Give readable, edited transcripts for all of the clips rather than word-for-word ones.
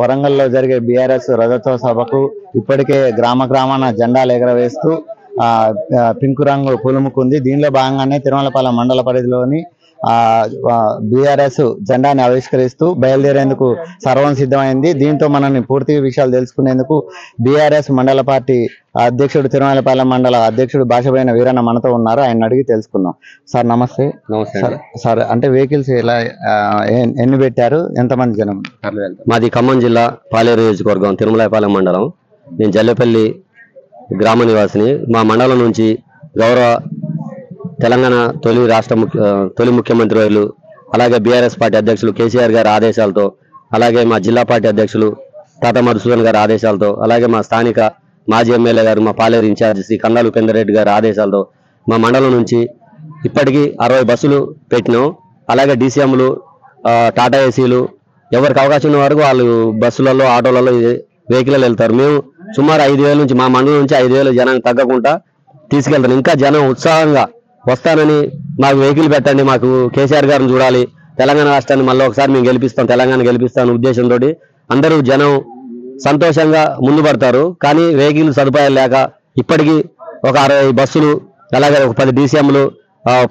వరంగల్లో జరిగే బీఆర్ఎస్ రజతోత్సవ సభకు ఇప్పటికే గ్రామాన జెండాలు ఎగరవేస్తూ పింకు రంగు పులుముకుంది. దీనిలో భాగంగానే తిరుమలపాలెం మండల పరిధిలోని బీఆర్ఎస్ జెండాని ఆవిష్కరిస్తూ బయలుదేరేందుకు సర్వం సిద్ధమైంది. దీంతో మనల్ని పూర్తి విషయాలు తెలుసుకునేందుకు బీఆర్ఎస్ మండల పార్టీ అధ్యక్షుడు తిరుమలపాలెం మండల అధ్యక్షుడు భాషపైన వీరన్న మనతో ఉన్నారు. ఆయన అడిగి తెలుసుకుందాం. సార్ నమస్తే. సార్ అంటే వెహికల్స్ ఎలా ఎన్ని పెట్టారు, ఎంతమంది జనం? మాది ఖమ్మం జిల్లా పాలేరు నియోజకవర్గం తిరుమలపాలెం మండలం. నేను జల్లేపల్లి గ్రామ నివాసిని. మా మండలం నుంచి గౌరవ తెలంగాణ తొలి ముఖ్యమంత్రి వర్యులు అలాగే బీఆర్ఎస్ పార్టీ అధ్యక్షులు కేసీఆర్ గారి ఆదేశాలతో, అలాగే మా జిల్లా పార్టీ అధ్యక్షులు తాత మధుసూదన్ గారి ఆదేశాలతో, అలాగే మా స్థానిక మాజీ ఎమ్మెల్యే గారు మా పాలేరు ఇన్ఛార్జి శ్రీ కందాలు ఉపేందర్ రెడ్డి గారి ఆదేశాలతో మా మండలం నుంచి ఇప్పటికీ 60 బస్సులు పెట్టినాం. అలాగే డీసీఎంలు, టాటా ఏసీలు, ఎవరికి అవకాశం ఉన్న వరకు వాళ్ళు బస్సులలో ఆటోలలో వెహికల్ వెళ్తారు. మేము సుమారు 5,000 నుంచి మా మండలం నుంచి 5,000 జనానికి తగ్గకుండా తీసుకెళ్తాను. ఇంకా జనం ఉత్సాహంగా వస్తానని మాకు వెహికల్ పెట్టండి, మాకు కేసీఆర్ గారిని చూడాలి, తెలంగాణ రాష్ట్రాన్ని మళ్ళీ ఒకసారి మేము గెలిపిస్తాం, తెలంగాణ గెలిపిస్తాను ఉద్దేశంతో అందరూ జనం సంతోషంగా ముందు పడతారు. కానీ వెహికల్ సదుపాయాలు లేక ఇప్పటికీ ఒక 60 బస్సులు, అలాగే ఒక 10 డీసీఎంలు,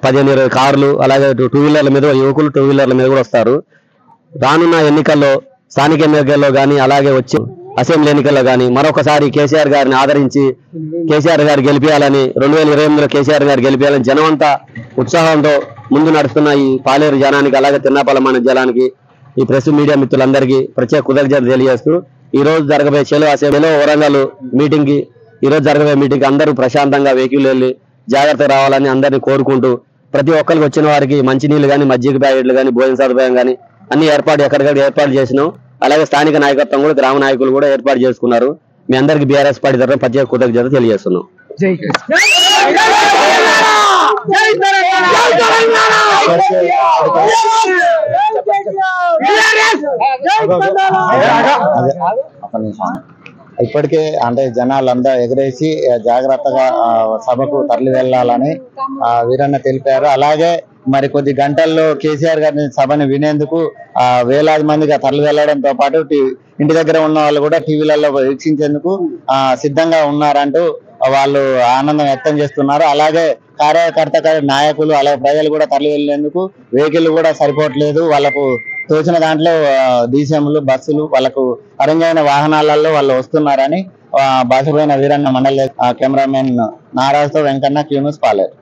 15-20 కార్లు, అలాగే 2 వీలర్ల మీద యువకులు 2 వీలర్ల మీద కూడా వస్తారు. రానున్న ఎన్నికల్లో, స్థానిక ఎన్నికల్లో కానీ అలాగే వచ్చి అసెంబ్లీ ఎన్నికల్లో కానీ మరొకసారి కేసీఆర్ గారిని ఆదరించి కేసీఆర్ గారు గెలిపించాలని, 2028లో కేసీఆర్ గారు గెలిపించాలని జనమంతా ఉత్సాహంతో ముందు నడుస్తున్న ఈ పాలేరు జనానికి, అలాగే తిరుమలపాలెం మండల జనానికి, ఈ ప్రెస్ మీడియా మిత్రులందరికీ ప్రత్యేక కృతజ్ఞతలు తెలియజేస్తూ ఈ రోజు జరగబోయే చెలో అసెంబ్లీలో వరంగల్ మీటింగ్ కి, ఈ రోజు జరగబోయే మీటింగ్ అందరూ ప్రశాంతంగా వెహికల్ వెళ్ళి జాగ్రత్త రావాలని అందరినీ కోరుకుంటూ, ప్రతి ఒక్కరికి వచ్చిన వారికి మంచినీళ్ళు కానీ, మజ్జిగ ప్యాకెట్లు కానీ, భోజన సదుపాయం కానీ అన్ని ఎక్కడికక్కడ ఏర్పాటు చేసినాం. అలాగే స్థానిక నాయకత్వం కూడా, గ్రామ నాయకులు కూడా ఏర్పాటు చేసుకున్నారు. మీ అందరికి బీఆర్ఎస్ పార్టీ తరఫున ప్రత్యేక కృతజ్ఞతలు తెలియజేస్తున్నాం. ఇప్పటికే అంటే జనాలంతా ఎగరేసి జాగ్రత్తగా సభకు తరలి వెళ్లాలని వీరన్న తెలిపారు. అలాగే మరికొద్ది గంటల్లో కేసీఆర్ గారిని సభని వినేందుకు వేలాది మందిగా తరలి వెళ్లడంతో పాటు ఇంటి దగ్గర ఉన్న వాళ్ళు కూడా టీవీలలో వీక్షించేందుకు సిద్ధంగా ఉన్నారంటూ వాళ్ళు ఆనందం వ్యక్తం చేస్తున్నారు. అలాగే కార్యకర్త నాయకులు అలాగే ప్రజలు కూడా తరలి వెళ్లేందుకు వెహికల్ కూడా సరిపోవట్లేదు. వాళ్ళకు తోచిన దాంట్లో డీసీఎంలు, బస్సులు, వాళ్ళకు అరేంజ్ అయిన వాహనాలలో వాళ్ళు వస్తున్నారని భాషపైన వీరన్న మండల కెమెరామెన్ నారాజుతో వెంకన్న, క్యూన్యూస్ పాలేరు.